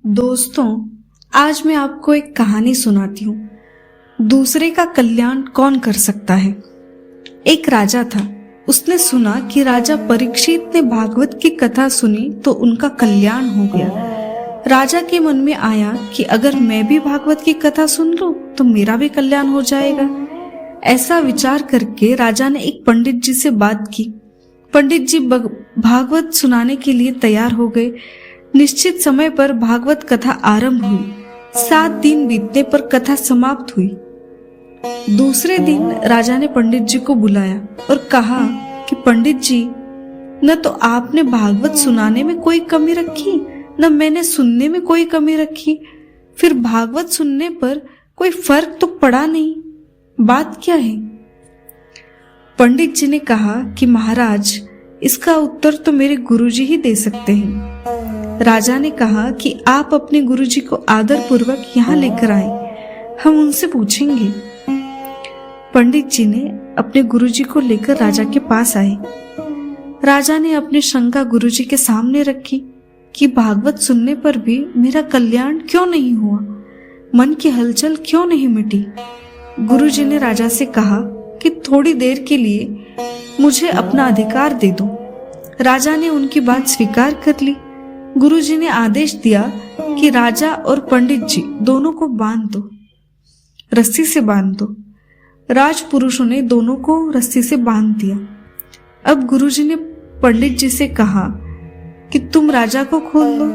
दोस्तों, आज मैं आपको एक कहानी सुनाती हूँ। दूसरे का कल्याण कौन कर सकता है। एक राजा था। उसने सुना कि राजा परीक्षित ने भागवत की कथा सुनी तो उनका कल्याण हो गया। राजा के मन में आया कि अगर मैं भी भागवत की कथा सुन लूं तो मेरा भी कल्याण हो जाएगा। ऐसा विचार करके राजा ने एक पंडित जी से बात की। पंडित जी भागवत सुनाने के लिए तैयार हो गए। निश्चित समय पर भागवत कथा आरंभ हुई। 7 दिन बीतने पर कथा समाप्त हुई। दूसरे दिन राजा ने पंडित जी को बुलाया और कहा कि पंडित जी, न तो आपने भागवत सुनाने में कोई कमी रखी, न मैंने सुनने में कोई कमी रखी। फिर भागवत सुनने पर कोई फर्क तो पड़ा नहीं। बात क्या है? पंडित जी ने कहा कि महाराज, इसका उत्तर तो मेरे गुरुजी ही दे सकते हैं। राजा ने कहा कि आप अपने गुरुजी को आदर पूर्वक यहाँ लेकर आए, हम उनसे पूछेंगे। पंडित जी ने अपने गुरुजी को लेकर राजा के पास आए। राजा ने अपनी शंका गुरुजी के सामने रखी कि भागवत सुनने पर भी मेरा कल्याण क्यों नहीं हुआ, मन की हलचल क्यों नहीं मिटी। गुरुजी ने राजा से कहा कि थोड़ी देर के लिए मुझे अपना अधिकार दे दो। राजा ने उनकी बात स्वीकार कर ली। गुरुजी ने आदेश दिया कि राजा और पंडित जी दोनों को बांध दो, रस्सी से बांध दो। राजपुरुषों ने दोनों को रस्सी से बांध दिया। अब गुरुजी ने पंडित जी से कहा कि तुम राजा को खोल दो।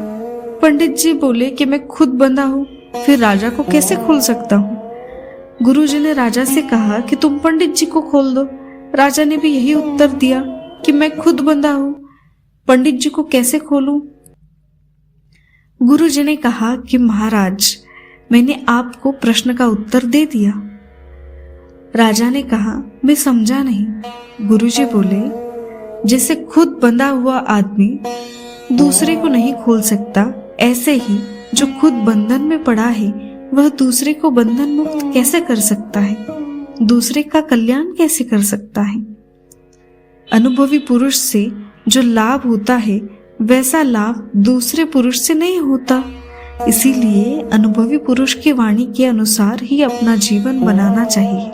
पंडित जी बोले कि मैं खुद बंधा हूं, फिर राजा को कैसे खोल सकता हूं। गुरुजी ने राजा से कहा कि तुम पंडित जी को खोल दो। राजा ने भी यही उत्तर दिया कि मैं खुद बंधा हूं, पंडित जी को कैसे खोलूं। गुरुजी ने कहा कि महाराज, मैंने आपको प्रश्न का उत्तर दे दिया। राजा ने कहा, मैं समझा नहीं। गुरुजी बोले, जैसे खुद बंधा हुआ आदमी दूसरे को नहीं खोल सकता, ऐसे ही जो खुद बंधन में पड़ा है वह दूसरे को बंधन मुक्त कैसे कर सकता है, दूसरे का कल्याण कैसे कर सकता है। अनुभवी पुरुष से जो लाभ होता है वैसा लाभ दूसरे पुरुष से नहीं होता। इसीलिए अनुभवी पुरुष की वाणी के अनुसार ही अपना जीवन बनाना चाहिए।